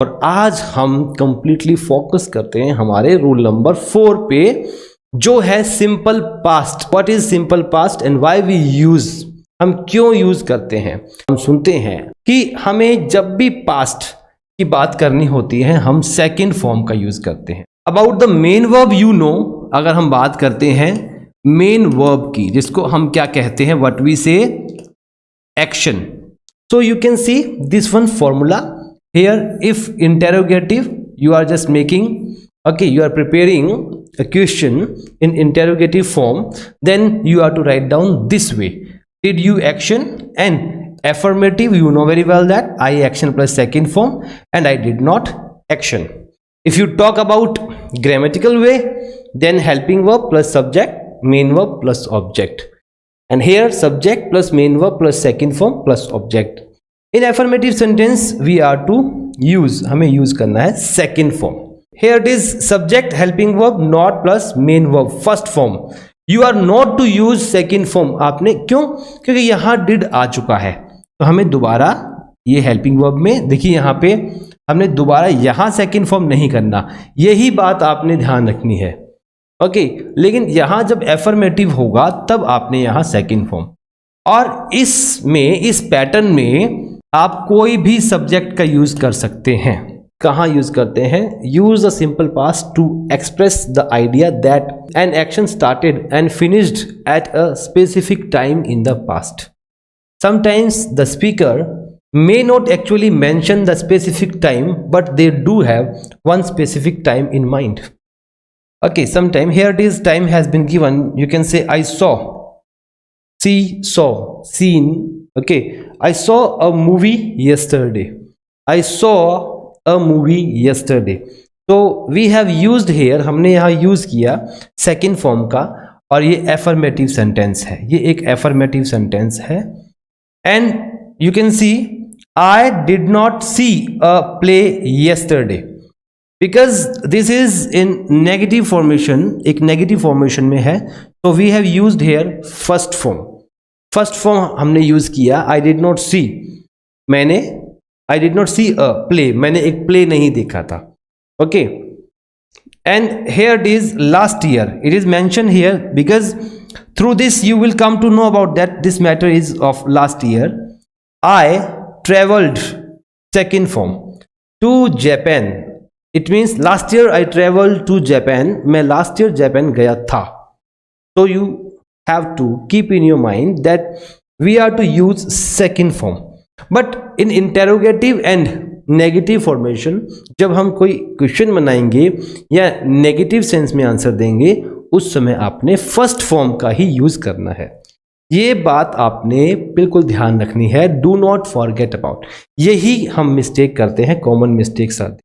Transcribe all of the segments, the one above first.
और आज हम कंप्लीटली फोकस करते हैं हमारे रूल नंबर 4 पे, जो है simple past. What is simple past and why we use, हम क्यों यूज करते हैं। हम सुनते हैं कि हमें जब भी पास्ट की बात करनी होती है हम सेकंड फॉर्म का यूज करते हैं। About the main verb you know, अगर हम बात करते हैं मेन वर्ब की, जिसको हम क्या कहते हैं, व्हाट वी से action. So you can see this one formula here. If interrogative, you are just making, okay, you are preparing a question in interrogative form, then you are to write down this way: did you action? And affirmative, you know very well that I action plus second form, and I did not action. If you talk about grammatical way, then helping verb plus subject, main verb plus object, and here subject plus main verb plus second form plus object. In affirmative sentence we are to use, हमें use करना है second form. Here it is subject helping verb not plus main verb first form. You are not to use second form. आपने क्यों? क्योंकि यहाँ did आ चुका है, तो हमें दोबारा ये helping verb में देखिए यहाँ पे हमने दोबारा यहाँ second form नहीं करना, यही बात आपने ध्यान रखनी है। ओके, लेकिन यहाँ जब affirmative होगा तब आपने यहाँ second form। और इसमें इस पैटर्न में आप कोई भी सब्जेक्ट का यूज कर सकते हैं। कहाँ यूज करते हैं? Use the simple past to express the idea that an action started and finished at a specific time in the past. Sometimes the speaker may not actually mention the specific time, but they do have one specific time in mind. Okay, sometime here it is, time has been given. You can say I saw, see, saw, seen. Okay, I saw a movie yesterday. I saw a movie yesterday. So we have used here, हमने यहाँ use किया second form का, और ये affirmative sentence है, ये एक affirmative sentence है। And you can C I did not see a play yesterday, because this is in negative formation, एक negative formation में है, तो we have used here first form. First form हमने use किया I did not see, मैंने I did not see a play, मैंने एक play नहीं देखा था। Okay, and here it is last year, it is mentioned here because through this you will come to know about that this matter is of last year. I traveled, second form, to Japan. It means last year I traveled to Japan, मैं last year Japan गया था। So you have to keep in your mind that we are to use second form. But in interrogative and negative formation, जब हम कोई question बनाएंगे या negative sense में answer देंगे, उस समय आपने फर्स्ट फॉर्म का ही यूज करना है। ये बात आपने बिल्कुल ध्यान रखनी है, डू नॉट फॉरगेट अबाउट। यही हम मिस्टेक करते हैं, कॉमन मिस्टेक्स आती।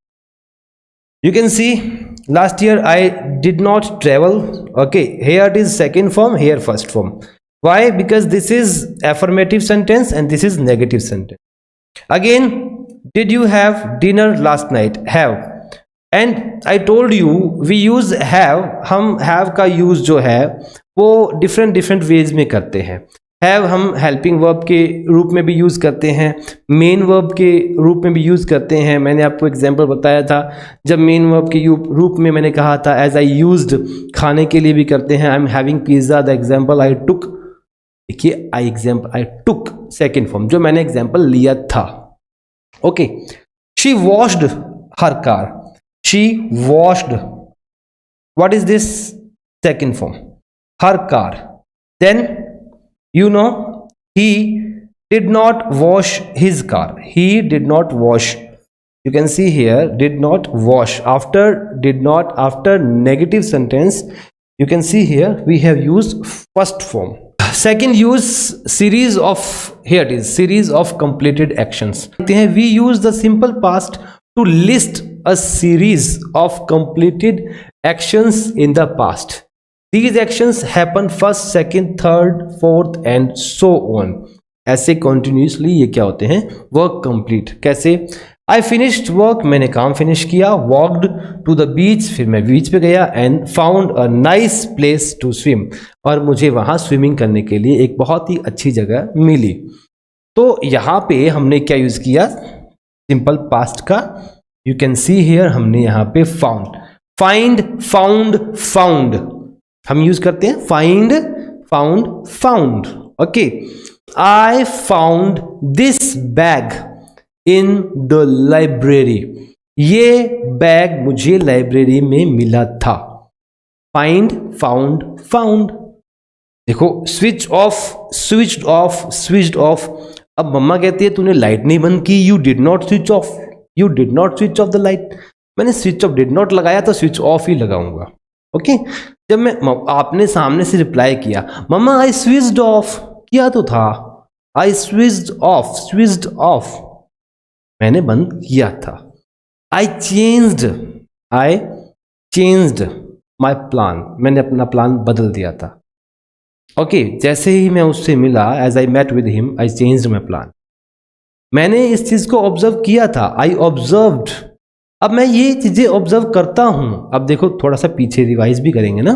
You can see last year I did not travel. Okay, here it is second form, here first form. Why? Because this is affirmative sentence and this is negative sentence. Again, did you have dinner last night? Have. And I told you we use have. हम have का use जो है वो different ways में करते हैं। Have हम helping verb के रूप में भी यूज़ करते हैं, मेन वर्ब के रूप में भी यूज़ करते हैं। मैंने आपको एग्जांपल बताया था, जब मेन वर्ब के रूप में मैंने कहा था एज आई यूज्ड, खाने के लिए भी करते हैं। I am having pizza, the example I took. देखिए आई टुक सेकेंड फॉर्म, जो मैंने एग्जांपल लिया था। Okay, she washed her car, she washed, what is this? Second form, her car. Then you know, he did not wash his car, he did not wash. You can see here did not wash, after did not, after negative sentence, you can see here we have used first form. Second use series of, here it is series of completed actions. We use the simple past to list a series of completed actions in the past. These actions happen first, second, third, fourth and so on. ऐसे continuously ये क्या होते हैं? Work complete. कैसे? I finished work, मैंने काम finish किया। Walked to the beach, फिर मैं बीच पे गया। And found a nice place to swim, और मुझे वहाँ स्विमिंग करने के लिए एक बहुत ही अच्छी जगह मिली। तो यहाँ पे हमने क्या यूज़ किया? सिंपल पास्ट का यू कैन सी हियर, हमने यहाँ पे फाउंड, फाइंड, फाउंड, फाउंड हम यूज करते हैं, find, found, found. Okay, I found this bag in the library, ये बैग मुझे लाइब्रेरी में मिला था। Find, found, found. देखो, switch off, switched off, switched off. अब मम्मा कहती है तूने लाइट नहीं बंद की, you did not switch off, you did not switch off the light. मैंने स्विच ऑफ डिड नॉट लगाया तो स्विच ऑफ ही लगाऊंगा। ओके, जब मैं आपने सामने से रिप्लाई किया मम्मा आई स्विच्ड ऑफ, किया तो था, I switched off, switched of, मैंने बंद किया था। आई चेंज्ड माई प्लान, मैंने अपना प्लान बदल दिया था। ओके, जैसे ही मैं उससे मिला, as I met with him I changed my plan, मैंने इस चीज को ऑब्जर्व किया था, आई ऑब्जर्व्ड। अब मैं ये चीजें ऑब्जर्व करता हूं। अब देखो, थोड़ा सा पीछे रिवाइज भी करेंगे ना,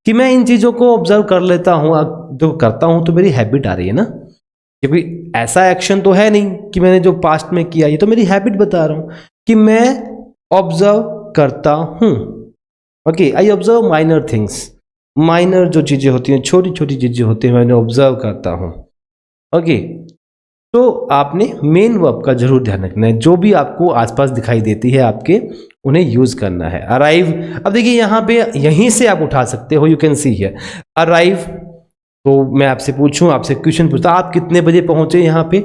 कि मैं इन चीजों को ऑब्जर्व कर लेता हूं। अब जो करता हूं तो मेरी हैबिट आ रही है ना, क्योंकि ऐसा एक्शन तो है नहीं कि मैंने जो पास्ट में किया, ये तो मेरी हैबिट बता रहा हूं कि मैं ऑब्जर्व करता हूं। Okay, I observe minor things, minor जो चीजें होती हैं, छोटी छोटी चीजें होती हैं, मैंने ऑब्जर्व करता हूं। ओके, तो आपने मेन वर्ब का जरूर ध्यान रखना है, जो भी आपको आसपास दिखाई देती है आपके, उन्हें यूज करना है। अराइव, अब देखिए यहाँ पे, यहीं से आप उठा सकते हो, you can see here arrive. तो मैं आपसे पूछूं, आपसे क्वेश्चन पूछता, आप कितने बजे पहुंचे यहाँ पे,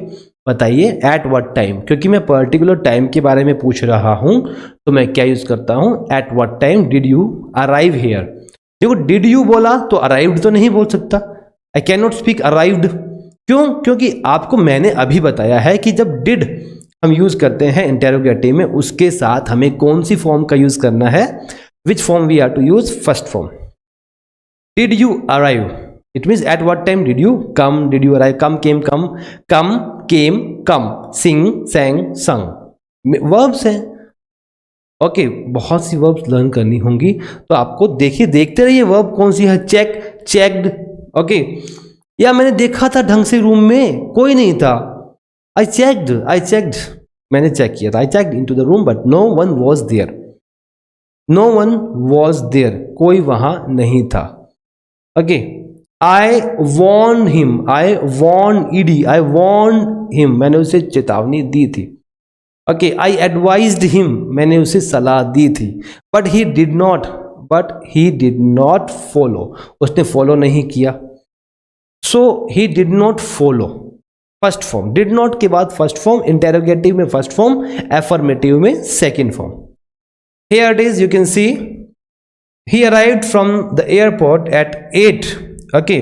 बताइए, एट व्हाट टाइम। क्योंकि मैं पर्टिकुलर टाइम के बारे में पूछ रहा हूं, तो मैं क्या यूज करता हूं, eight what time did you arrive here. देखो, डिड यू बोला तो अराइव्ड तो नहीं बोल सकता, I can not speak arrived. क्यों? क्योंकि आपको मैंने अभी बताया है कि जब डिड हम यूज करते हैं इंटेरोगेटिव में, उसके साथ हमें कौन सी फॉर्म का यूज करना है, which form we are to use, first form. Did you arrive, it means at what time did you come, did you arrive, come, came, come, come, came, come, sing, sang, sung, verbs हैं। Okay, बहुत सी verbs learn करनी होंगी, तो आपको देखिए, देखते रहिए verb कौन सी है। Check, checked. ओके, या मैंने देखा था ढंग से रूम में कोई नहीं था, आई चेक्ड, मैंने चेक किया था, I checked into the room but no one was there, no one was there, कोई वहां नहीं था। Okay, I warned him, I warned Eddie, I warned him, मैंने उसे चेतावनी दी थी। ओके, आई एडवाइज्ड हिम, मैंने उसे सलाह दी थी। But he did not follow, उसने फॉलो नहीं किया। So he did not follow, first form. Did not के बाद फर्स्ट फॉर्म, इंटेरोगेटिव में फर्स्ट फॉर्म, एफर्मेटिव में second form. Here it is, you can see, he arrived from the airport at 8। Okay,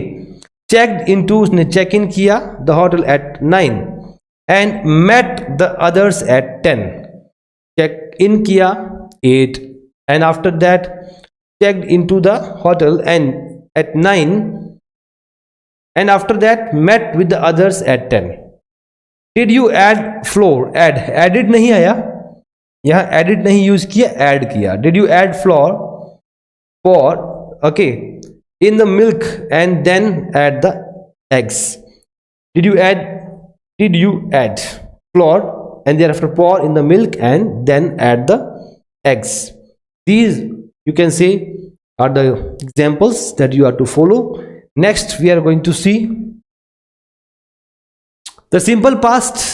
checked into, उसने check in किया the hotel at 9 and met the others at 10। Check in किया 8 and after that checked into the hotel and at 9 and after that met with the others at 10. Did you add flour? Added नहीं आया, यहाँ added नहीं use किया, add किया। Did you add flour for, okay, in the milk and then add the eggs? Did you add flour and thereafter pour in the milk and then add the eggs? These, you can say, are the examples that you are to follow. Next, we are going to see the simple past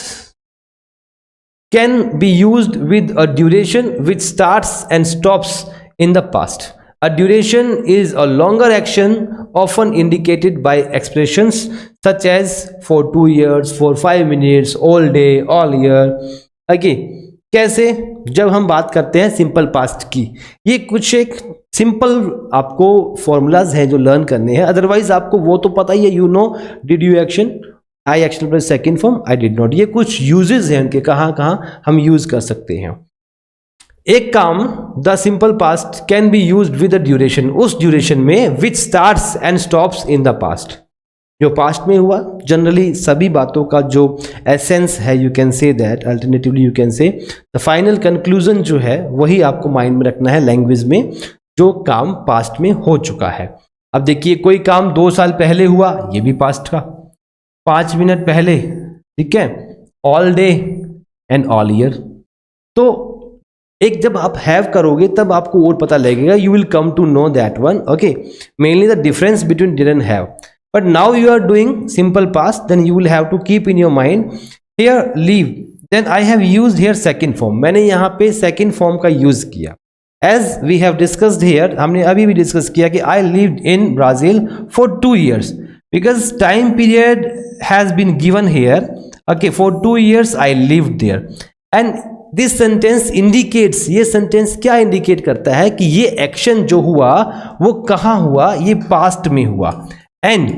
can be used with a duration which starts and stops in the past. A duration is a longer action often indicated by expressions such as for 2 years, for 5 minutes, all day, all year. Okay, कैसे? जब हम बात करते हैं simple past की, ये कुछ एक सिंपल आपको फॉर्मूलाज हैं जो लर्न करने हैं, अदरवाइज आपको वो तो पता ही है, you know, did you action, I action plus second form, I did not. ये कुछ यूजेस हैं उनके, कहाँ कहाँ हम यूज कर सकते हैं। एक काम, the simple past can be used with a duration, उस ड्यूरेशन में विच starts and stops in the past, जो पास्ट में हुआ। जनरली सभी बातों का जो एसेंस है, you can say that, alternatively you can say the final conclusion जो है वही आपको माइंड में रखना है लैंग्वेज में, जो काम पास्ट में हो चुका है। अब देखिए, कोई काम 2 साल पहले हुआ, ये भी पास्ट का, 5 मिनट पहले, ठीक है, all day and all year. तो एक जब आप हैव करोगे तब आपको और पता लगेगा, you will come to know that one. Okay, mainly the difference between did and have. But now you are doing simple past, then you will have to keep in your mind here leave, then I have used here second form. मैंने यहाँ पे second form का use किया. As we have discussed here, हमने अभी भी discuss किया कि I lived in Brazil for 2 years because time period has been given here. Okay, for 2 years I lived there. And this sentence indicates, ये sentence क्या indicate करता है कि ये एक्शन जो हुआ वो कहाँ हुआ, ये पास्ट में हुआ. And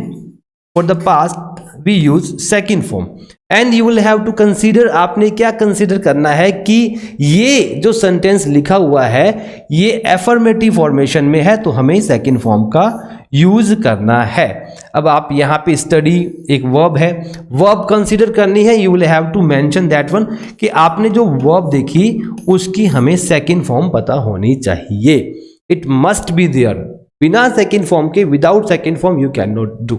for the past we use second form. And you will have to consider, आपने क्या कंसीडर करना है कि ये जो सेंटेंस लिखा हुआ है ये एफर्मेटिव फॉर्मेशन में है, तो हमें सेकंड फॉर्म का यूज करना है. अब आप यहाँ पे स्टडी एक वर्ब है, वर्ब कंसीडर करनी है. You will have to mention that one, कि आपने जो वर्ब देखी उसकी हमें सेकंड फॉर्म पता होनी चाहिए. It must be there. बिना सेकंड फॉर्म के, without second form you can not do.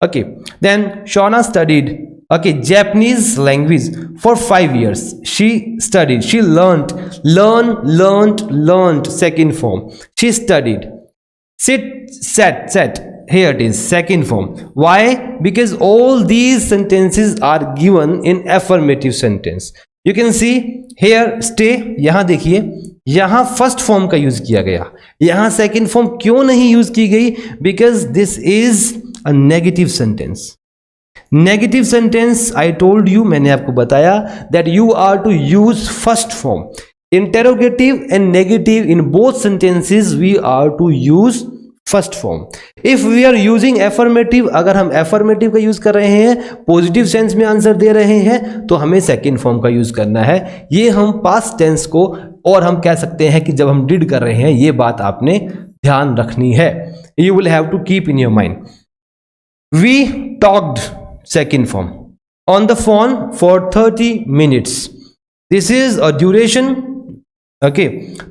Okay, then Shona studied Japanese language for 5 years. She studied, she learned, second form. She studied. Sit, sat, here it is, second form. Why? Because all these sentences are given in affirmative sentence. You can see here stay, यहाँ देखिए, यहाँ first form का use किया गया, यहाँ second form क्यों नहीं use की गई? Because this is a negative sentence. Negative sentence I told you, मैंने आपको बताया that you are to use first form. Interrogative and negative in both sentences we are to use first form. If we are using affirmative, अगर हम affirmative का use कर रहे हैं, positive sense में आंसर दे रहे हैं, तो हमें सेकंड फॉर्म का यूज करना है. ये हम पास्ट टेंस को, और हम कह सकते हैं कि जब हम डिड कर रहे हैं, ये बात आपने ध्यान रखनी है. You will have to keep in your mind. We talked, second form, on the phone for 30 minutes. This is a duration, okay,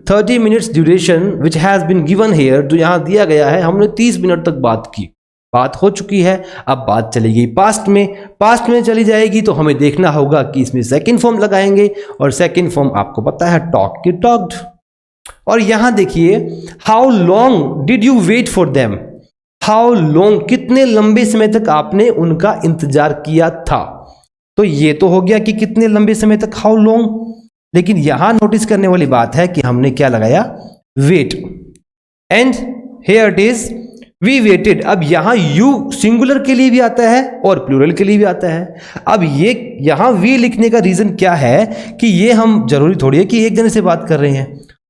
30 minutes duration which has been given here. जो यहाँ दिया गया है, हमने 30 मिनट तक बात की, बात हो चुकी है. अब बात चली गई पास्ट में, पास्ट में चली जाएगी तो हमें देखना होगा कि इसमें सेकंड फॉर्म लगाएंगे, और सेकंड फॉर्म आपको पता है टॉक की टॉक्ड. और यहाँ देखिए, how long did you wait for them. How long, कितने लंबे समय तक आपने उनका इंतजार किया था. तो ये तो हो गया कि कितने लंबे समय तक, हाउ लॉन्ग. लेकिन यहां नोटिस करने वाली बात है कि हमने क्या लगाया, wait. And here it is, we waited. अब यहां यू सिंगुलर के लिए भी आता है और प्लूरल के लिए भी आता है. अब ये यहां वी लिखने का रीजन क्या है कि ये हम, जरूरी थोड़ी है कि एक जने से बात कर रहे हैं,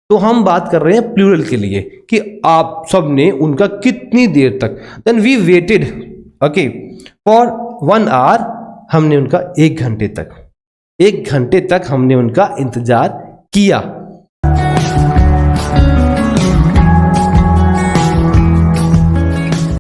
तो हम बात कर रहे हैं प्लूरल के लिए कि आप सब ने उनका कितनी देर तक. Then we waited, okay, for 1 hour, हमने उनका 1 घंटे तक, 1 घंटे तक हमने उनका इंतजार किया.